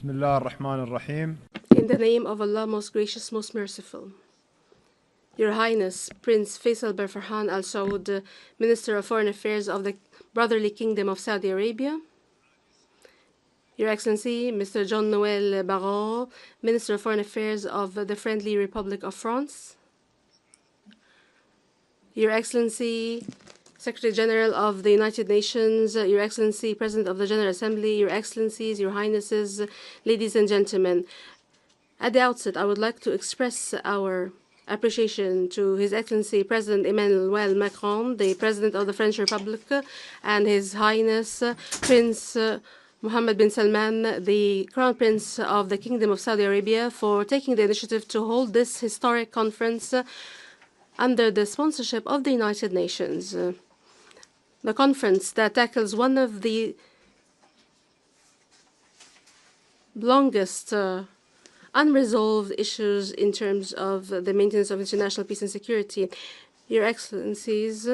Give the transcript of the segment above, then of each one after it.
Bismillah ar-Rahman ar-Rahim. In the name of Allah, most gracious, most merciful. Your Highness, Prince Faisal bin Farhan Al Saud, Minister of Foreign Affairs of the Brotherly Kingdom of Saudi Arabia. Your Excellency, Mr. Jean-Noël Barrot, Minister of Foreign Affairs of the Friendly Republic of France. Your Excellency, Secretary General of the United Nations, Your Excellency, President of the General Assembly, Your Excellencies, Your Highnesses, ladies and gentlemen. At the outset, I would like to express our appreciation to His Excellency President Emmanuel Macron, the President of the French Republic, and His Highness Prince Mohammed bin Salman, the Crown Prince of the Kingdom of Saudi Arabia, for taking the initiative to hold this historic conference under the sponsorship of the United Nations. The conference that tackles one of the longest unresolved issues in terms of the maintenance of international peace and security. Your Excellencies,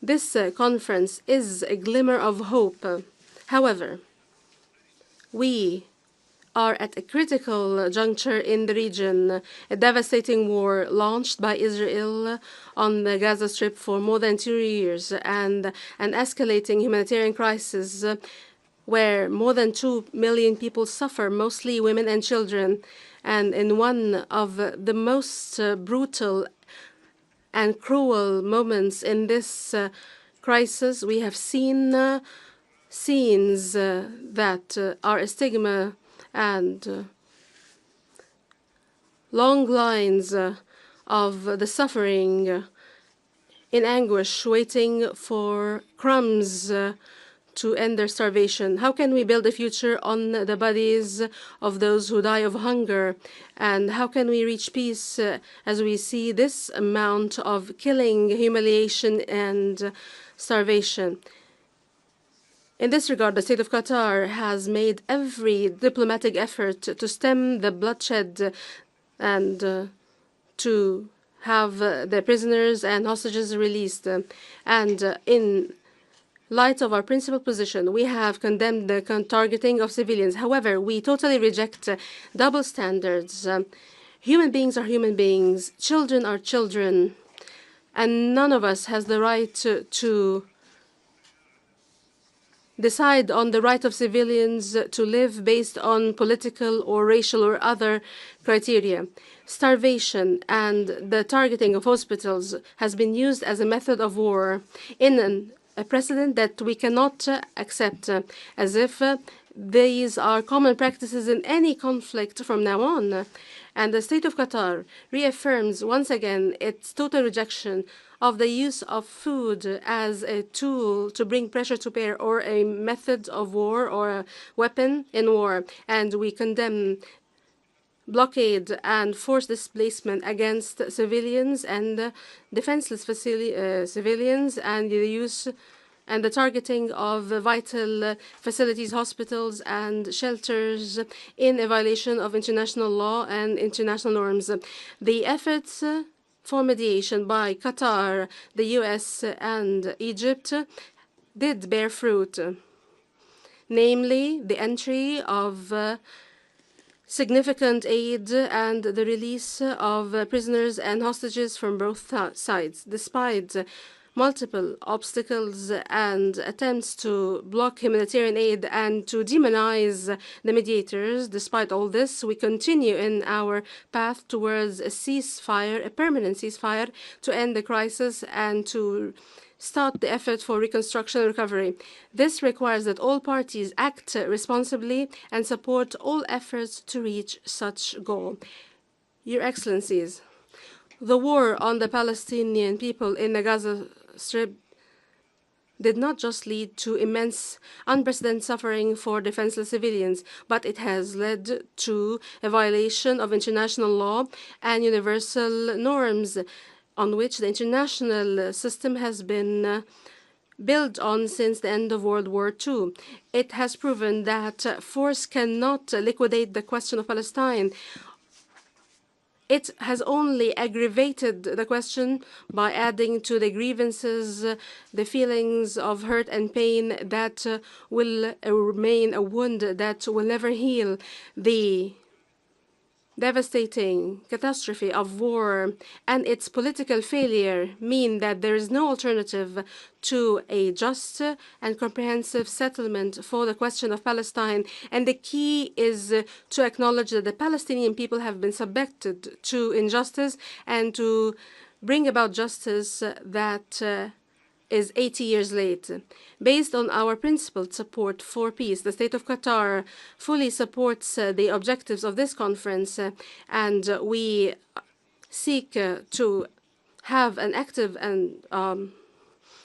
this conference is a glimmer of hope. However, we are at a critical juncture in the region. A devastating war launched by Israel on the Gaza Strip for more than 2 years, and an escalating humanitarian crisis where more than 2 million people suffer, mostly women and children. And in one of the most brutal and cruel moments in this crisis, we have seen scenes that are a stigma and long lines of the suffering in anguish, waiting for crumbs to end their starvation. How can we build a future on the bodies of those who die of hunger? And how can we reach peace as we see this amount of killing, humiliation, and starvation? In this regard, the State of Qatar has made every diplomatic effort to stem the bloodshed and to have the prisoners and hostages released. And in light of our principal position, we have condemned the targeting of civilians. However, we totally reject double standards. Human beings are human beings, children are children, and none of us has the right to decide on the right of civilians to live based on political or racial or other criteria. Starvation and the targeting of hospitals has been used as a method of war in a precedent that we cannot accept, as if these are common practices in any conflict from now on. And the State of Qatar reaffirms once again its total rejection of the use of food as a tool to bring pressure to bear or a method of war or a weapon in war. And we condemn blockade and forced displacement against civilians and defenseless civilians, and the use and the targeting of vital facilities, hospitals, and shelters in a violation of international law and international norms. The efforts for mediation by Qatar, the US, and Egypt did bear fruit, namely the entry of significant aid and the release of prisoners and hostages from both sides. Despite multiple obstacles and attempts to block humanitarian aid and to demonize the mediators, despite all this, we continue in our path towards a ceasefire, a permanent ceasefire, to end the crisis and to start the effort for reconstruction and recovery. This requires that all parties act responsibly and support all efforts to reach such goal. Your Excellencies, the war on the Palestinian people in the Gaza Strip did not just lead to immense, unprecedented suffering for defenseless civilians, but it has led to a violation of international law and universal norms on which the international system has been built on since the end of World War II. It has proven that force cannot liquidate the question of Palestine. it has only aggravated the question by adding to the grievances the feelings of hurt and pain that will remain a wound that will never heal. The devastating catastrophe of war and its political failure mean that there is no alternative to a just and comprehensive settlement for the question of Palestine. And the key is to acknowledge that the Palestinian people have been subjected to injustice and to bring about justice that is 80 years late. Based on our principled support for peace, the State of Qatar fully supports the objectives of this conference, and we seek to have an active and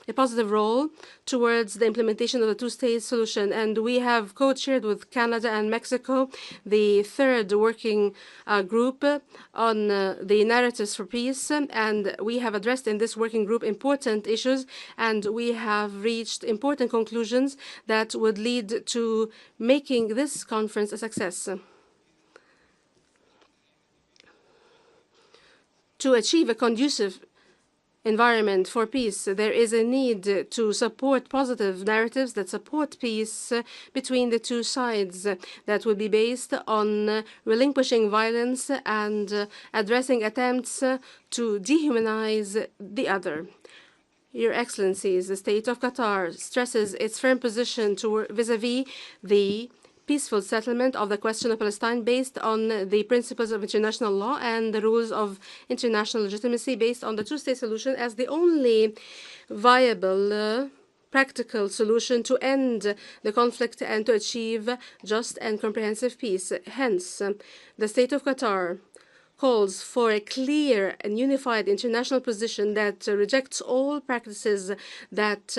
a positive role towards the implementation of the two-state solution. And we have co-chaired with Canada and Mexico the third working group on the narratives for peace. And we have addressed in this working group important issues, and we have reached important conclusions that would lead to making this conference a success. To achieve a conducive environment for peace, there is a need to support positive narratives that support peace between the two sides that will be based on relinquishing violence and addressing attempts to dehumanize the other. Your Excellencies, the State of Qatar stresses its firm position vis-à-vis the peaceful settlement of the question of Palestine based on the principles of international law and the rules of international legitimacy based on the two-state solution as the only viable practical solution to end the conflict and to achieve just and comprehensive peace. Hence, the State of Qatar calls for a clear and unified international position that rejects all practices that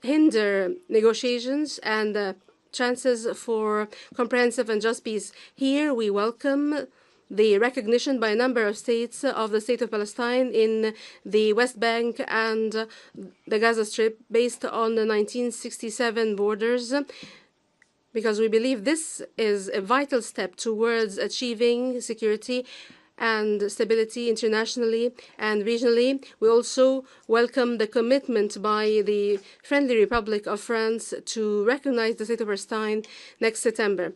hinder negotiations and chances for comprehensive and just peace. Here we welcome the recognition by a number of states of the State of Palestine in the West Bank and the Gaza Strip based on the 1967 borders, because we believe this is a vital step towards achieving security and stability internationally and regionally. We also welcome the commitment by the Friendly Republic of France to recognize the State of Palestine next September.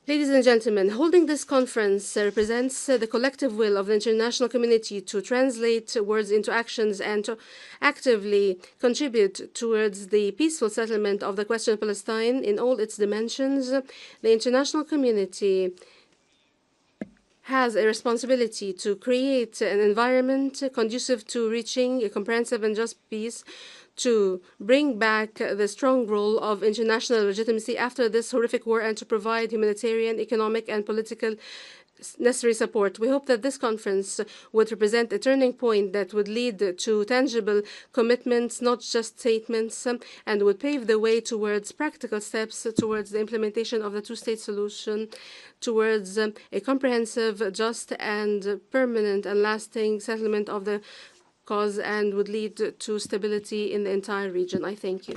Ladies and gentlemen, holding this conference represents the collective will of the international community to translate words into actions and to actively contribute towards the peaceful settlement of the question of Palestine in all its dimensions. The international community has a responsibility to create an environment conducive to reaching a comprehensive and just peace, to bring back the strong role of international legitimacy after this horrific war, and to provide humanitarian, economic, and political necessary support. We hope that this conference would represent a turning point that would lead to tangible commitments, not just statements, and would pave the way towards practical steps towards the implementation of the two-state solution, towards a comprehensive, just, and permanent and lasting settlement of the cause, and would lead to stability in the entire region. I thank you.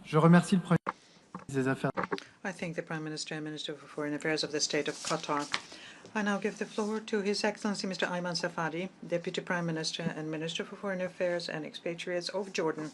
Je remercie le Premier ministre des Affaires. I thank the Prime Minister and Minister for Foreign Affairs of the State of Qatar. I now give the floor to His Excellency Mr. Ayman Safadi, Deputy Prime Minister and Minister for Foreign Affairs and Expatriates of Jordan.